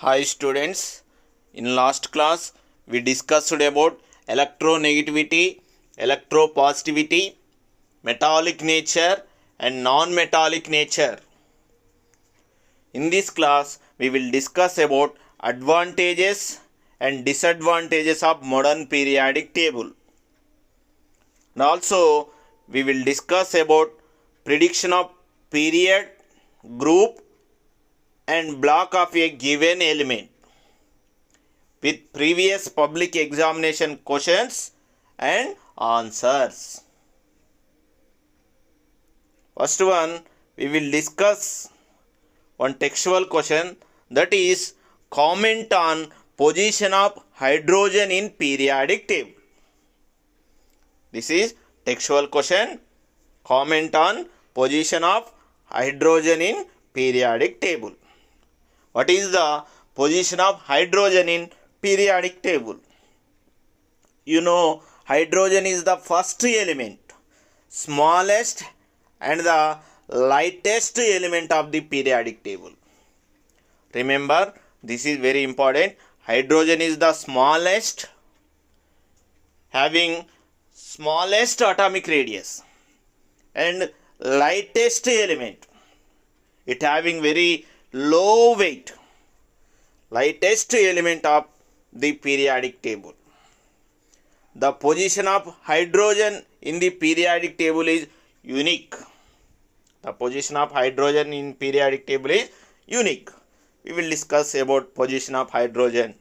Hi students, in last class we discussed about electronegativity, electropositivity, metallic nature and non-metallic nature. In this class we will discuss about advantages and disadvantages of modern periodic table. And also we will discuss about prediction of period, group and block of a given element with previous public examination questions and answers. First one, we will discuss one textual question, that is comment on position of hydrogen in periodic table. This is textual question, comment on position of hydrogen in periodic table. What is the position of hydrogen in periodic table? You know, hydrogen is the first element, smallest and the lightest element of the periodic table. Remember, this is very important. Hydrogen is the smallest, having smallest atomic radius and lightest element. It having very low weight, lightest element of the periodic table. The position of hydrogen in the periodic table is unique. The position of hydrogen in periodic table is unique. We will discuss about position of hydrogen.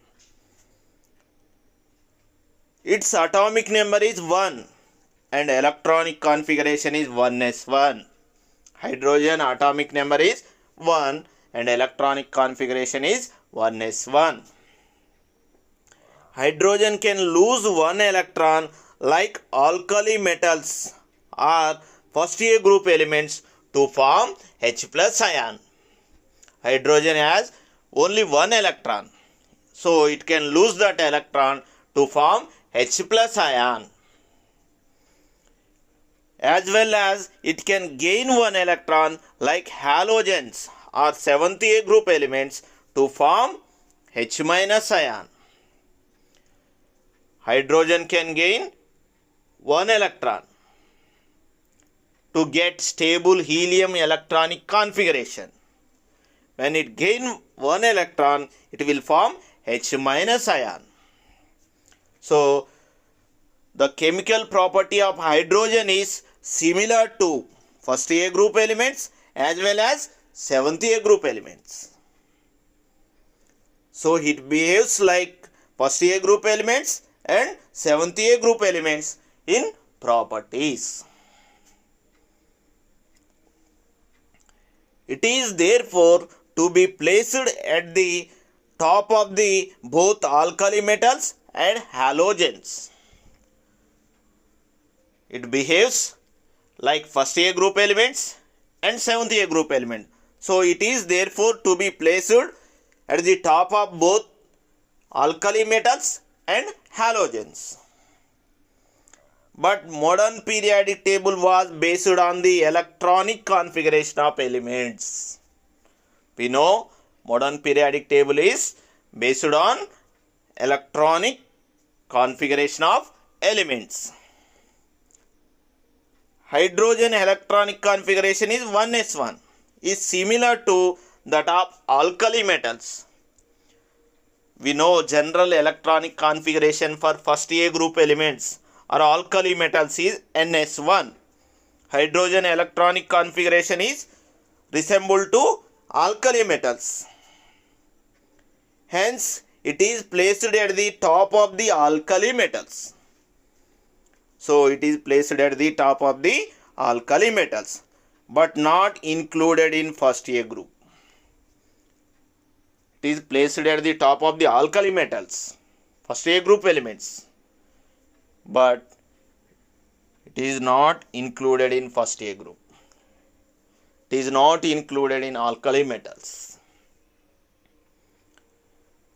Its atomic number is 1 and electronic configuration is 1s1. Hydrogen atomic number is 1 and electronic configuration is 1s1. Hydrogen can lose one electron like alkali metals or first A group elements to form H plus ion. Hydrogen has only one electron, so it can lose that electron to form H plus ion. As well as it can gain one electron like halogens or 7th A group elements to form H minus ion. Hydrogen can gain one electron to get stable helium electronic configuration. When it gains one electron, it will form H minus ion. So, the chemical property of hydrogen is similar to first A group elements as well as 7th A group elements. So it behaves like first A group elements and 7th A group elements in properties. It is therefore to be placed at the top of the both alkali metals and halogens. It behaves like first A group elements and 7th A group element. So it is therefore to be placed at the top of both alkali metals and halogens. But modern periodic table was based on the electronic configuration of elements. We know modern periodic table is based on electronic configuration of elements. Hydrogen electronic configuration is 1s1, is similar to that of alkali metals. We know general electronic configuration for first A group elements or alkali metals is ns1. Hydrogen electronic configuration is resemble to alkali metals. Hence, it is placed at the top of the alkali metals. So, it is placed at the top of the alkali metals, but not included in first A group. It is placed at the top of the alkali metals, first A group elements, but it is not included in first A group. It is not included in alkali metals.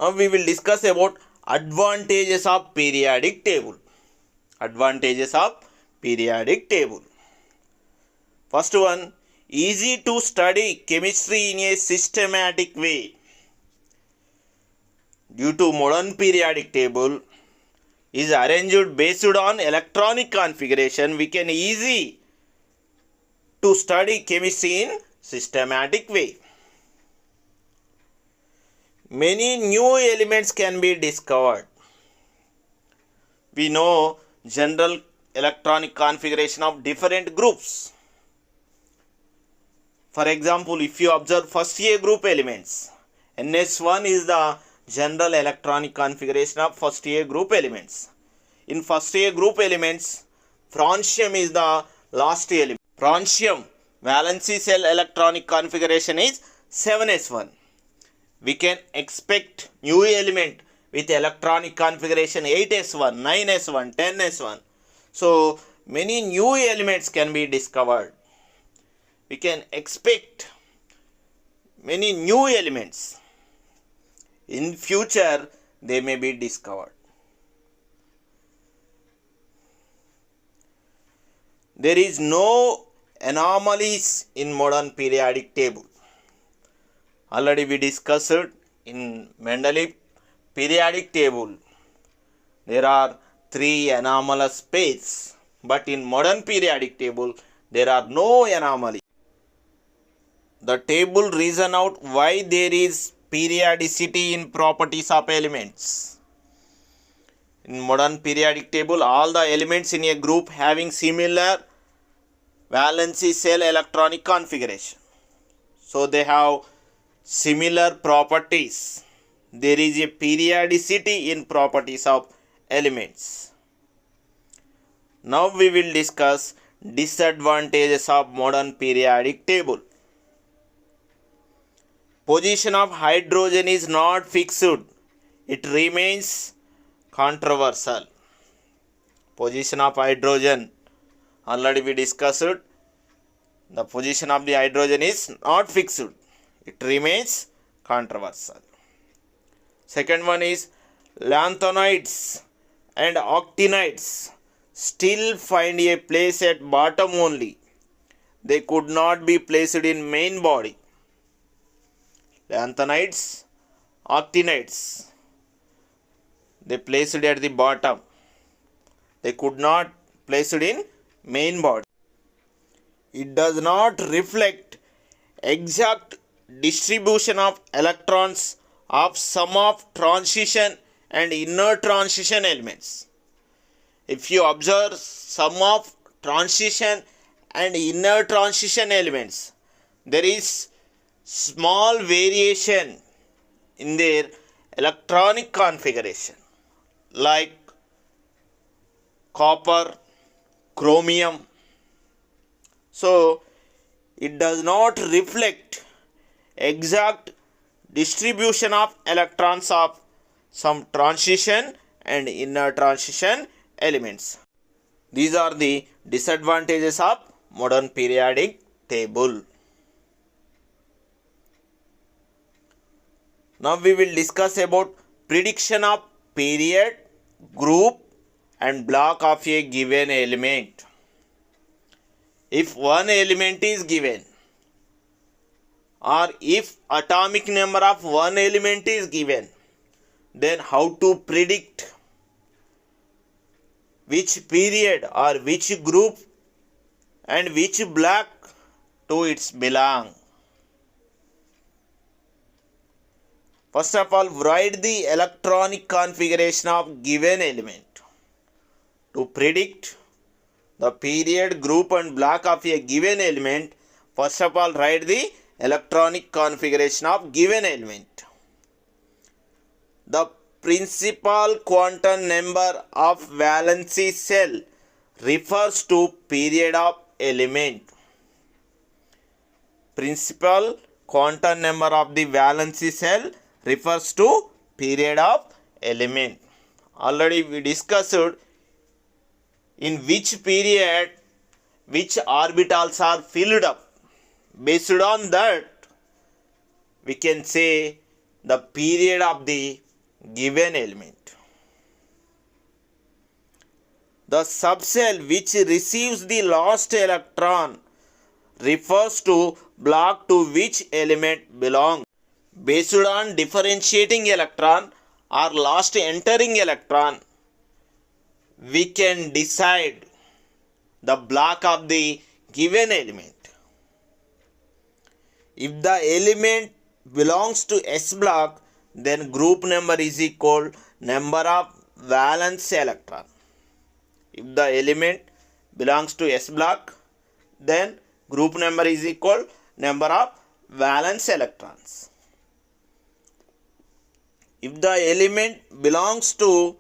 Now we will discuss about advantages of periodic table. Advantages of periodic table. First one, easy to study chemistry in a systematic way. due to modern periodic table is arranged based on electronic configuration, we can easy to study chemistry in systematic way. Many new elements can be discovered. We know general electronic configuration of different groups. For example, if you observe first A group elements, NS1 is the general electronic configuration of first A group elements. In first A group elements, francium is the last element. Francium valency cell electronic configuration is 7s1. We can expect new element with electronic configuration 8s1, 9s1, 10s1. So many new elements can be discovered. We can expect many new elements. In future, they may be discovered. There is no anomalies in modern periodic table. Already we discussed in Mendeleev periodic table. There are 3 anomalous pairs, but in modern periodic table there are no anomalies. The table reason out why there is periodicity in properties of elements. In modern periodic table, all the elements in a group having similar valency cell electronic configuration. So they have similar properties. There is a periodicity in properties of elements. Now we will discuss disadvantages of modern periodic table. Position of hydrogen is not fixed. It remains controversial. Position of hydrogen, already we discussed. The position of the hydrogen is not fixed. It remains controversial. Second one is lanthanides and actinides still find a place at bottom only. They could not be placed in main body. Lanthanides, actinides, they placed at the bottom. They could not place it in main body. It does not reflect exact distribution of electrons of sum of transition and inner transition elements. If you observe sum of transition and inner transition elements, there is small variation in their electronic configuration, like copper, chromium. So it does not reflect exact distribution of electrons of some transition and inner transition elements. These are the disadvantages of modern periodic table. Now we will discuss about prediction of period, group and block of a given element. If one element is given, or if atomic number of one element is given, then how to predict which period or which group and which block to its belong. First of all, write the electronic configuration of given element. To predict the period, group and block of a given element, first of all write the electronic configuration of given element. The principal quantum number of valency cell refers to period of element. Principal quantum number of the valency cell refers to period of element. Already we discussed in which period which orbitals are filled up. Based on that, we can say the period of the given element. The subcell which receives the last electron refers to block to which element belongs. Based on differentiating electron, or last entering electron, we can decide the block of the given element. If the element belongs to S block, then group number is equal number of valence electron. If the element belongs to S block, then group number is equal number of valence electrons. If the element belongs to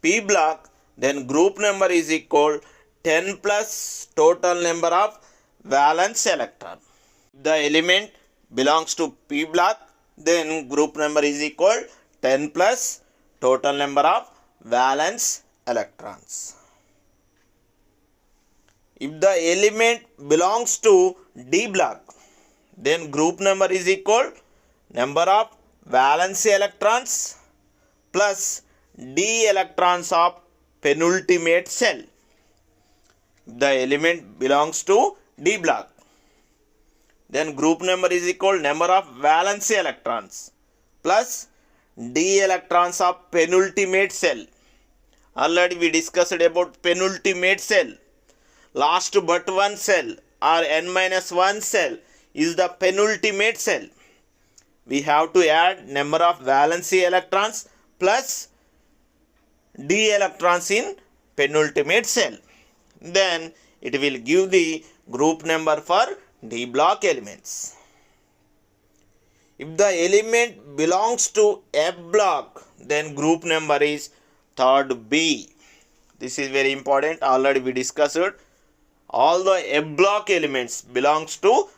P block, then group number is equal 10 plus total number of valence electron. If the element belongs to P block, then group number is equal 10 plus total number of valence electrons. If the element belongs to D block, then group number is equal number of valence electrons plus D electrons of penultimate cell. If the element belongs to D block, then group number is equal number of valence electrons plus D electrons of penultimate cell. Already we discussed about penultimate cell. Last but one cell or n-1 cell is the penultimate cell. We have to add number of valency electrons plus D electrons in penultimate cell. Then it will give the group number for D block elements. If the element belongs to F block, then group number is third B. This is very important. Already we discussed it. All the F block elements belongs to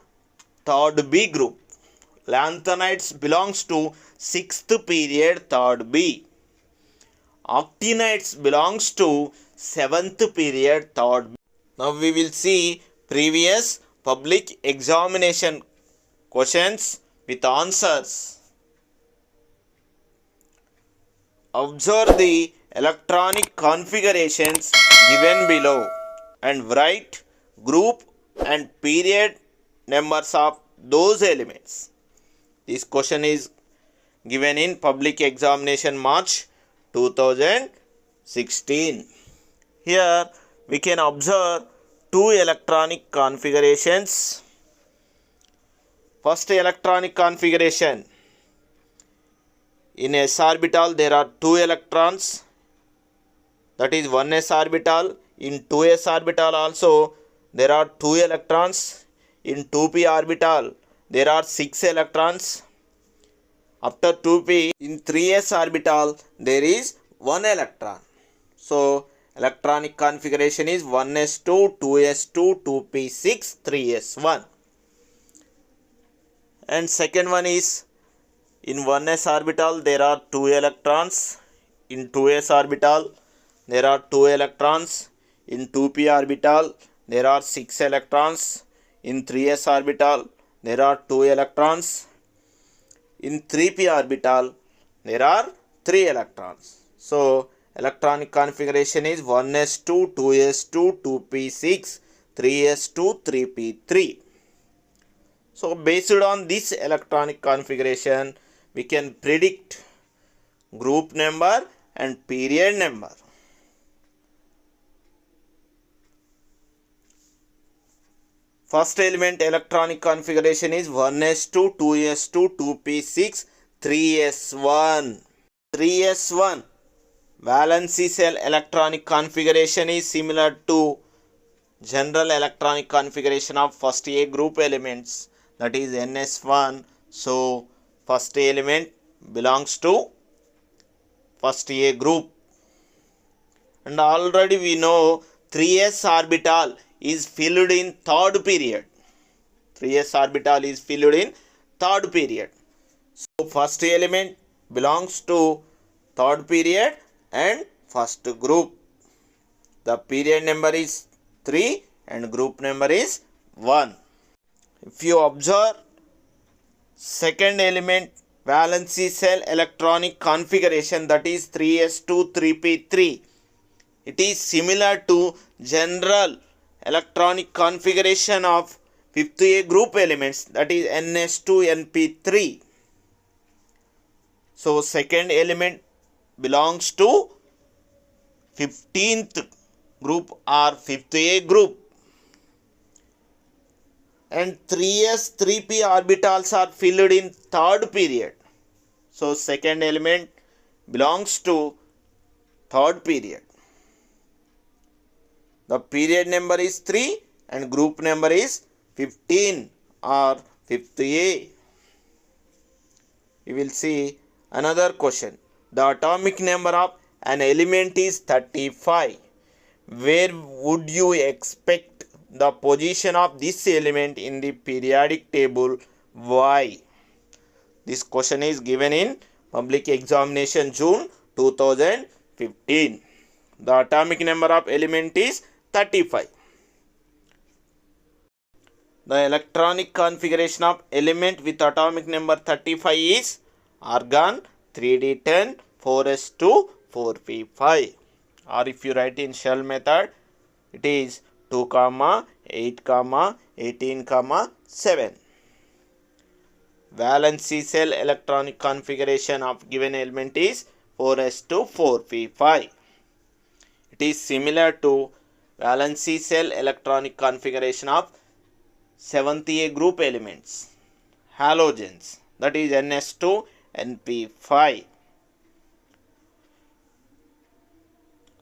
third B group. Lanthanides belongs to 6th period third B. Actinides belongs to 7th period third B. Now we will see previous public examination questions with answers. Observe the electronic configurations given below and write group and period numbers of those elements. This question is given in public examination March 2016. Here we can observe two electronic configurations. First electronic configuration. In s orbital there are two electrons, that is 1s orbital. In 2s orbital also there are two electrons. In 2p orbital there are 6 electrons. After 2p, in 3s orbital there is 1 electron. So electronic configuration is 1s2, 2s2, 2p6, 3s1. And second one is in 1s orbital there are 2 electrons. In 2s orbital there are 2 electrons. In 2p orbital there are 6 electrons. In 3s orbital there are 2 electrons. In 3p orbital there are 3 electrons. So electronic configuration is 1s2, 2s2, 2p6, 3s2, 3p3. So based on this electronic configuration, we can predict group number and period number. First element electronic configuration is 1s2, 2s2, 2p6, 3s1. 3s1 valency cell electronic configuration is similar to general electronic configuration of first A group elements, that is ns1. So first element belongs to first A group. And already we know 3s orbital is filled in third period. 3s orbital is filled in third period. So first element belongs to third period and first group. The period number is 3 and group number is 1. If you observe second element valency cell electronic configuration, that is 3s2, 3p3. It is similar to general electronic configuration of 5th A group elements, that is ns2, np3. So second element belongs to 15th group or 5th A group. And 3s 3p orbitals are filled in third period. So second element belongs to third period. The period number is 3 and group number is 15 or 5th A. We will see another question. The atomic number of an element is 35. Where would you expect the position of this element in the periodic table? Why? This question is given in public examination June 2015. The atomic number of element is 35. The electronic configuration of element with atomic number 35 is argon 3d10 4s2 4p5. Or if you write in shell method, it is 2, 8, 18, 7. Valency cell electronic configuration of given element is 4s2 4p5. It is similar to valency cell electronic configuration of 7th A group elements, halogens, that is ns2 np5.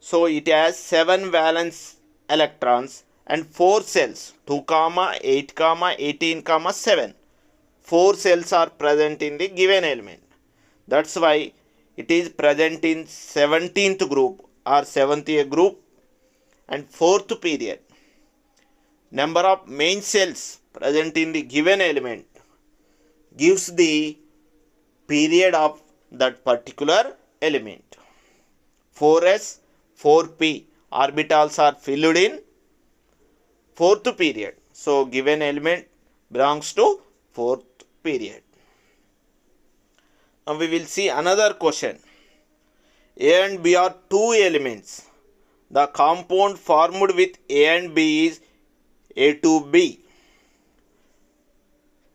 So it has 7 valence electrons and 4 cells, 2, 8, 18, 7. 4 cells are present in the given element. That's why it is present in 17th group or 7th A group and 4th period. Number of main cells present in the given element gives the period of that particular element. 4s 4p orbitals are filled in 4th period. So given element belongs to 4th period. Now we will see another question. A and B are two elements. The compound formed with A and B is A2B.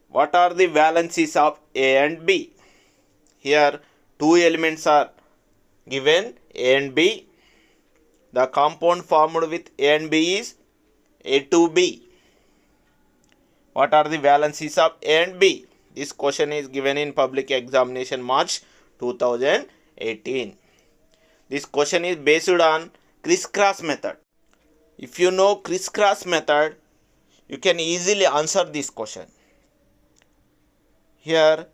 What are the valencies of A and B? Here two elements are given, A and B. The compound formed with A and B is A2B. What are the valencies of A and B? This question is given in public examination March 2018. This question is based on crisscross method. If you know crisscross method, you can easily answer this question. Here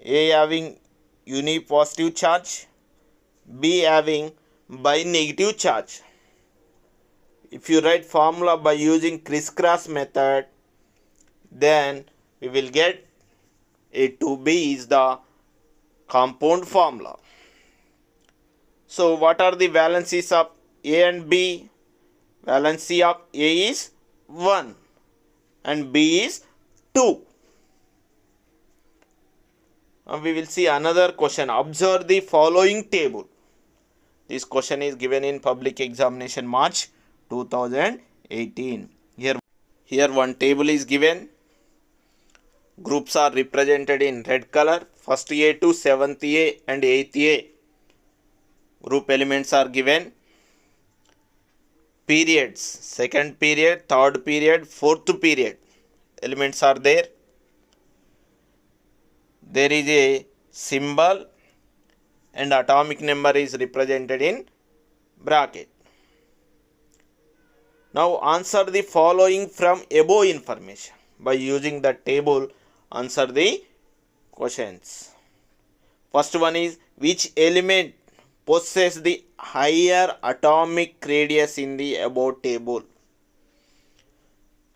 A having unipositive charge, B having bi-negative charge. If you write formula by using crisscross method, then we will get A2B is the compound formula. So what are the valencies of A and B? Valency of A is 1 and B is 2. Now we will see another question. Observe the following table. This question is given in public examination March 2018. Here one table is given. Groups are represented in red color. 1st A to 7th A and 8th A. Group elements are given. Periods, 2nd period, 3rd period, 4th period. Elements are there. There is a symbol and atomic number is represented in bracket. Now answer the following from above information. By using the table, answer the questions. First one is, which element possesses the higher atomic radius in the above table?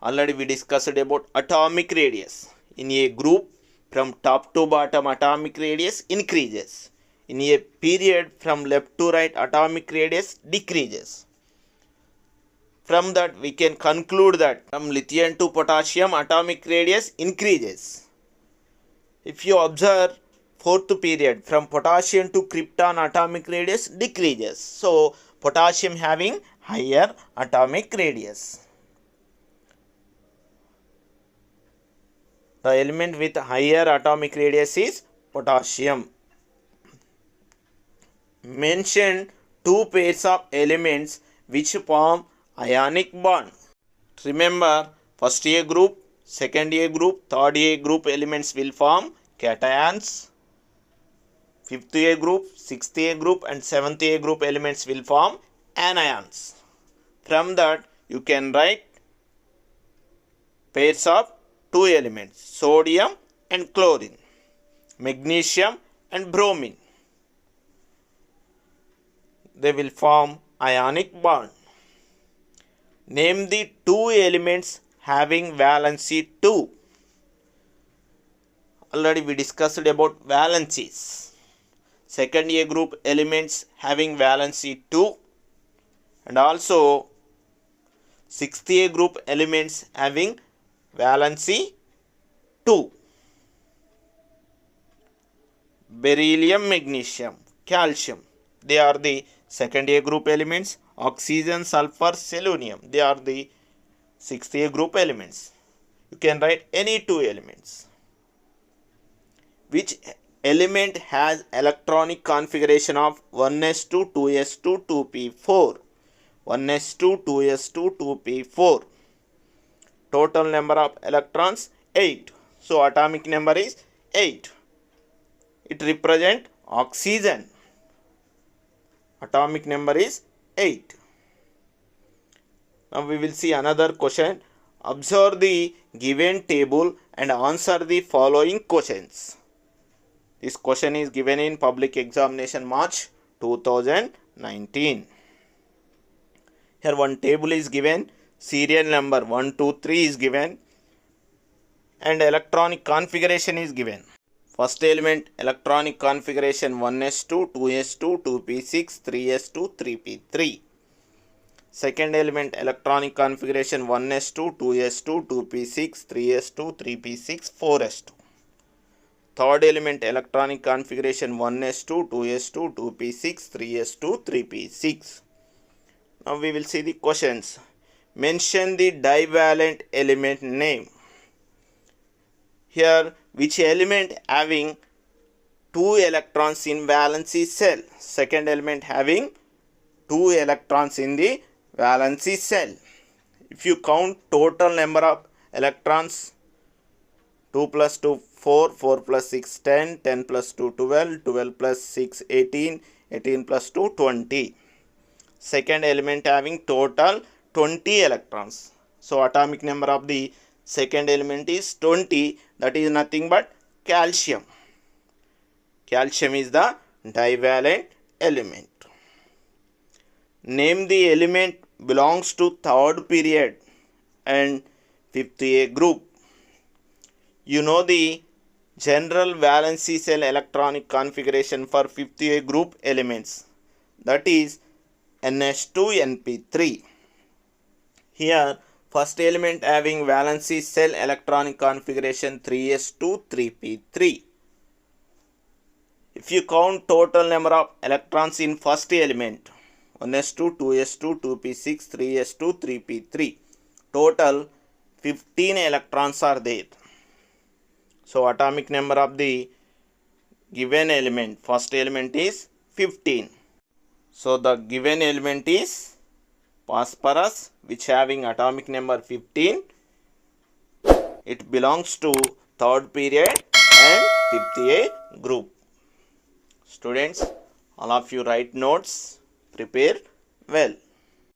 Already we discussed about atomic radius. In a group, from top to bottom atomic radius increases. In a period, from left to right atomic radius decreases. From that we can conclude that from lithium to potassium atomic radius increases. If you observe 4th period, from potassium to krypton atomic radius decreases. So potassium having higher atomic radius. The element with higher atomic radius is potassium. Mention two pairs of elements which form ionic bond. Remember, first A group, second A group, third A group elements will form cations. Fifth A group, sixth A group and seventh A group elements will form anions. From that you can write pairs of two elements, sodium and chlorine, magnesium and bromine. They will form ionic bond. Name the two elements having valency 2. Already we discussed about valencies. Second A group elements having valency 2 and also sixth A group elements having valency 2. Beryllium, magnesium, calcium, they are the second A group elements. Oxygen, sulfur, selenium, they are the sixth A group elements. You can write any two elements. Which element has electronic configuration of 1s2, 2s2, 2p4? 1s2, 2s2, 2p4. Total number of electrons 8. So atomic number is 8. It represents oxygen. Atomic number is 8. Now we will see another question. Observe the given table and answer the following questions. This question is given in public examination March 2019. Here one table is given, serial number 1, 2, 3 is given and electronic configuration is given. First element electronic configuration 1s2, 2s2, 2p6, 3s2, 3p3. Second element electronic configuration 1s2, 2s2, 2p6, 3s2, 3p6, 4s2. Third element electronic configuration 1s2, 2s2, 2p6, 3s2, 3p6. Now we will see the questions. Mention the divalent element name. Here, which element having 2 electrons in valency cell? Second element having 2 electrons in the valency cell. If you count total number of electrons, 2 plus 2 4, 4 plus 6 10, 10 plus 2 12, 12 plus 6 18, 18 plus 2 20. Second element having total 20 electrons. So atomic number of the second element is 20. That is nothing but calcium. Calcium is the divalent element. Name the element belongs to third period and fifth A group. You know the general valency cell electronic configuration for fifth A group elements. That is NH2NP3. Here first element having valency cell electronic configuration 3s2, 3p3. If you count total number of electrons in first element 1s2, 2s2, 2p6, 3s2, 3p3, total 15 electrons are there. So atomic number of the given element, first element is 15. So the given element is phosphorus, which having atomic number 15. It belongs to third period and fifth A group. Students, all of you write notes, prepare well.